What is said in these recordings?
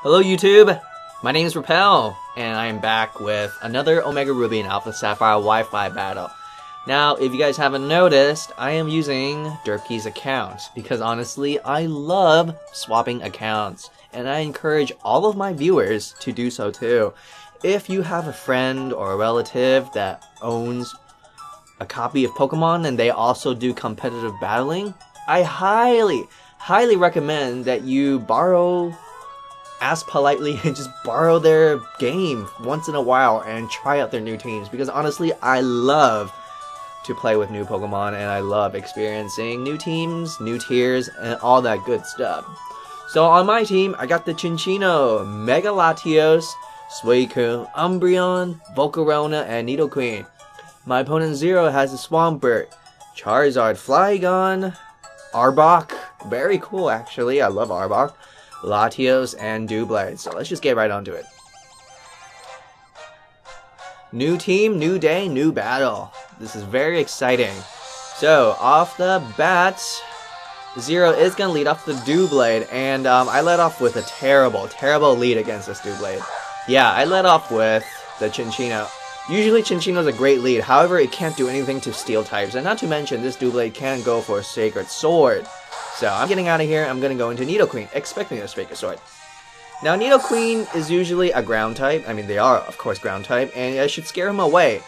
Hello YouTube, my name is Repel, and I am back with another Omega Ruby and Alpha Sapphire Wi-Fi battle. Now, if you guys haven't noticed, I am using Derpy's account, because honestly, I love swapping accounts, and I encourage all of my viewers to do so too. If you have a friend or a relative that owns a copy of Pokemon and they also do competitive battling, I highly recommend that you ask politely and just borrow their game once in a while and try out their new teams, because honestly I love to play with new Pokemon and I love experiencing new teams, new tiers, and all that good stuff. So on my team I got the Cincinno, Mega Latios, Suicune, Umbreon, Volcarona, and Nidoqueen. My opponent Zero has a Swampert, Charizard, Flygon, Arbok, very cool actually, I love Arbok, Latios, and Doublade. So let's just get right onto it. New team, new day, new battle. This is very exciting. So off the bat, Zero is going to lead off the Doublade, and I led off with a terrible lead against this Doublade. Yeah, I led off with the Cincinno. Usually Cincinno's a great lead, however it can't do anything to steel types, and not to mention this Doublade can go for a Sacred Sword. So I'm getting out of here, I'm going to go into Nidoqueen, expecting a Sacred Sword. Now Nidoqueen is usually a ground type, I mean they are of course ground type, and I should scare him away.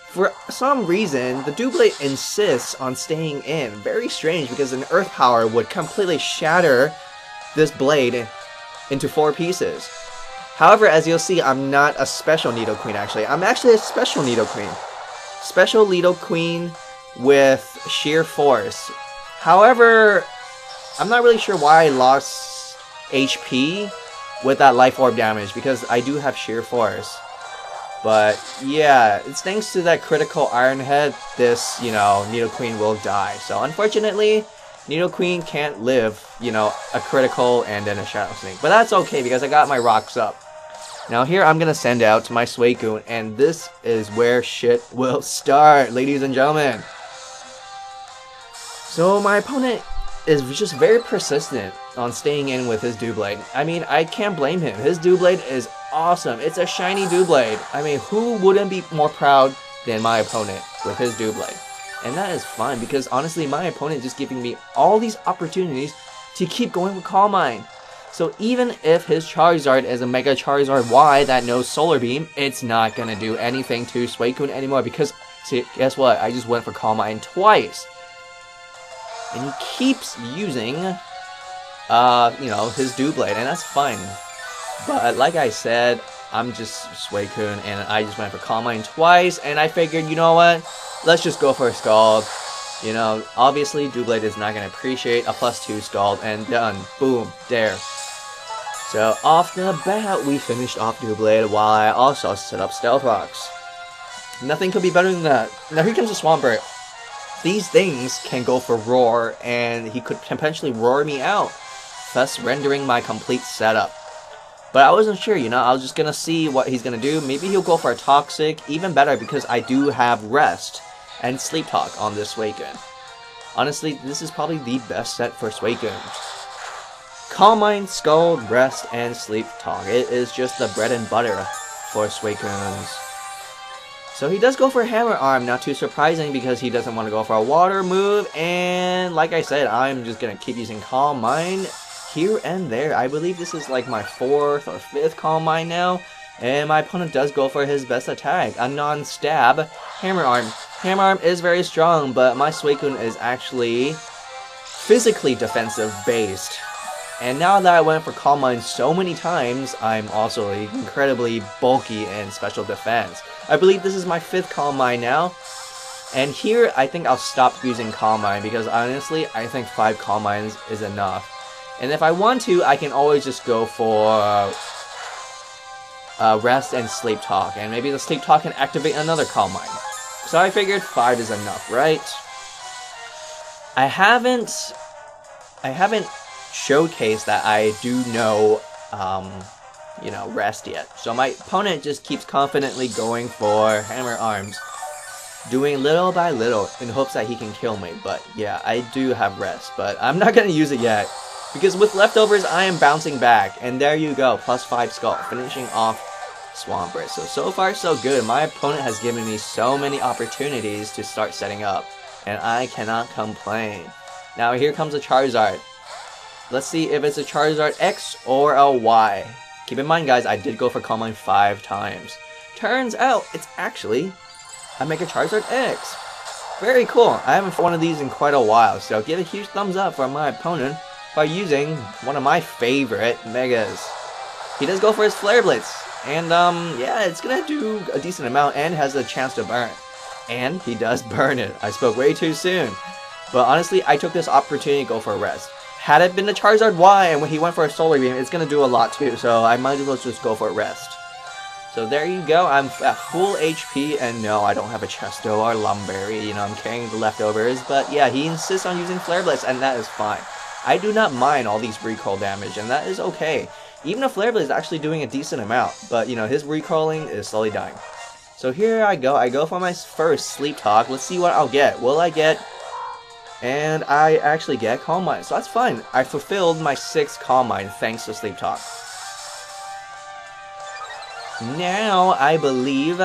For some reason, the Doublade insists on staying in. Very strange, because an Earth Power would completely shatter this blade into 4 pieces. However, as you'll see, I'm not a special Nidoqueen actually. I'm actually a special Nidoqueen. Special Nidoqueen with sheer force. However, I'm not really sure why I lost HP with that Life Orb damage, because I do have sheer force. But yeah, it's thanks to that critical Iron Head, this, Nidoqueen will die. So unfortunately, Nidoqueen can't live, a critical and then a Shadow Sneak. But that's okay, because I got my rocks up. Now here I'm gonna send out to my Suicune, and this is where shit will start, ladies and gentlemen. So my opponent is just very persistent on staying in with his Doublade. I mean, I can't blame him. His Doublade is awesome. It's a shiny Doublade. I mean, who wouldn't be more proud than my opponent with his Doublade? And that is fine, because honestly, my opponent is just giving me all these opportunities to keep going with Calm Mind. So even if his Charizard is a Mega Charizard Y that knows Solar Beam, it's not gonna do anything to Suicune anymore, because, see, guess what? I just went for Calm Mind twice. And he keeps using, his Doublade, and that's fine. But like I said, I'm just Suicune, and I just went for Calm Mind twice, and I figured, you know what? Let's just go for a Scald. Obviously, Doublade is not going to appreciate a +2 Scald, and done. Boom. There. So, off the bat, we finished off Doublade, while I also set up Stealth Rocks. Nothing could be better than that. Now, here comes the Swampert. These things can go for Roar, and he could potentially roar me out, thus rendering my complete setup. But I wasn't sure, I was just gonna see what he's gonna do. Maybe he'll go for a Toxic, even better because I do have Rest and Sleep Talk on this Suicune. Honestly, this is probably the best set for Suicune. Calm Mind, Scald, Rest, and Sleep Talk. It is just the bread and butter for Suicunes. So he does go for Hammer Arm, not too surprising because he doesn't want to go for a water move, and like I said, I'm just going to keep using Calm Mind here and there. I believe this is like my 4th or 5th Calm Mind now, and my opponent does go for his best attack, a non-stab Hammer Arm. Hammer Arm is very strong, but my Suicune is actually physically defensive based. And now that I went for Calm Mind so many times, I'm also incredibly bulky in special defense. I believe this is my 5th Calm Mind now. And here, I think I'll stop using Calm Mind, because honestly, I think 5 Calm Minds is enough. And if I want to, I can always just go for Rest and Sleep Talk. And maybe the Sleep Talk can activate another Calm Mind. So I figured 5 is enough, right? I haven't showcased that I do know, Rest yet. So my opponent just keeps confidently going for Hammer Arms, doing little by little in hopes that he can kill me. But yeah, I do have Rest, but I'm not going to use it yet. Because with leftovers, I am bouncing back. And there you go, +5 skull, finishing off Swampert. So far so good. My opponent has given me so many opportunities to start setting up. And I cannot complain. Now here comes a Charizard. Let's see if it's a Charizard X or a Y. Keep in mind, guys, I did go for Calm Mind 5 times. Turns out, it's actually a Mega Charizard X. Very cool. I haven't fought one of these in quite a while, so give a huge thumbs up for my opponent by using one of my favorite Megas. He does go for his Flare Blitz, and yeah, it's gonna do a decent amount and has a chance to burn. And he does burn it. I spoke way too soon. But honestly, I took this opportunity to go for a rest. Had it been the Charizard Y and when he went for a Solar Beam, it's gonna do a lot too, so I might as well just go for a rest. So there you go, I'm at full HP, and no, I don't have a Chesto or Lumberry, you know, I'm carrying the leftovers, but yeah, he insists on using Flare Blitz, and that is fine. I do not mind all these recoil damage, and that is okay. Even a Flare Blitz is actually doing a decent amount, but you know, his recoiling is slowly dying. So here I go for my first Sleep Talk. Let's see what I'll get. Will I get... And I actually get Calm Mind, so that's fine. I fulfilled my 6th Calm Mind thanks to Sleep Talk. Now, I believe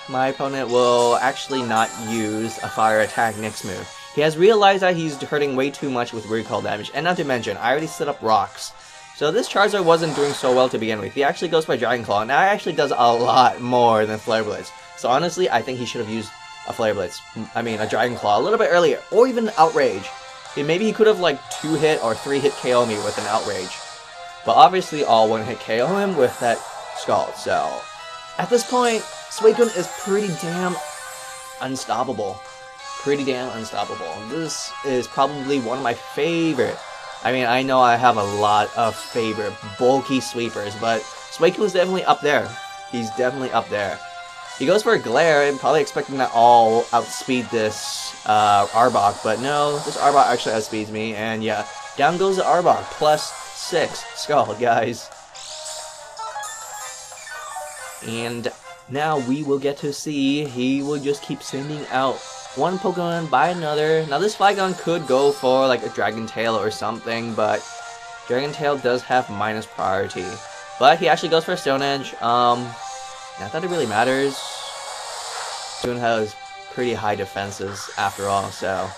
my opponent will actually not use a Fire Attack next move. He has realized that he's hurting way too much with recoil damage, and not to mention, I already set up rocks. So this Charizard wasn't doing so well to begin with. He actually goes for Dragon Claw, and that actually does a lot more than Flare Blitz. So honestly, I think he should have used a Flare Blitz. I mean, a Dragon Claw a little bit earlier, or even Outrage. Maybe he could have like 2-hit or 3-hit KO me with an Outrage. But obviously, I'll 1-hit KO him with that Scald. So at this point, Suicune is pretty damn unstoppable. This is probably one of my favorite. I mean, I know I have a lot of favorite bulky sweepers, but Suicune is definitely up there. He's definitely up there. He goes for a Glare, and probably expecting that I'll outspeed this Arbok, but no, this Arbok actually outspeeds me, and yeah, down goes the Arbok, +6 Skull, guys. And now we will get to see, he will just keep sending out one Pokemon by another. Now this Flygon could go for like a Dragon Tail or something, but Dragon Tail does have minus priority. But he actually goes for a Stone Edge. Not that it really matters. Suicune has pretty high defenses after all, so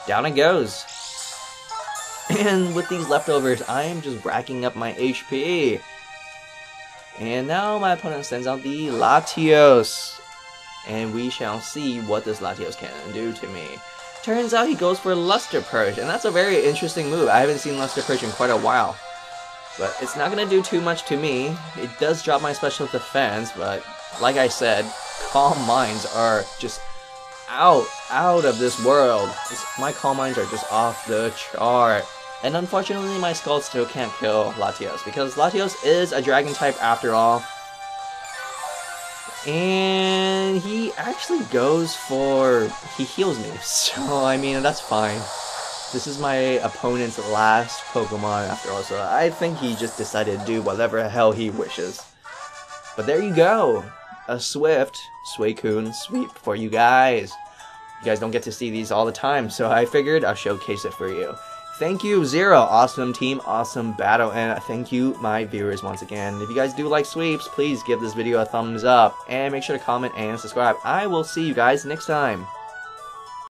down it goes. And with these leftovers, I am just racking up my HP. And now my opponent sends out the Latios. And we shall see what this Latios can do to me. Turns out he goes for Luster Purge, and that's a very interesting move. I haven't seen Luster Purge in quite a while. But it's not going to do too much to me. It does drop my special defense, but like I said, Calm Minds are just out of this world. My Calm Minds are just off the chart. And unfortunately, my Scald still can't kill Latios, because Latios is a Dragon type after all. And he actually goes for... he heals me, so I mean, that's fine. This is my opponent's last Pokemon after all, so I think he just decided to do whatever the hell he wishes. But there you go. A swift Suicune sweep for you guys. You guys don't get to see these all the time, so I figured I'll showcase it for you. Thank you, Zero. Awesome team, awesome battle, and thank you, my viewers, once again. If you guys do like sweeps, please give this video a thumbs up, and make sure to comment and subscribe. I will see you guys next time.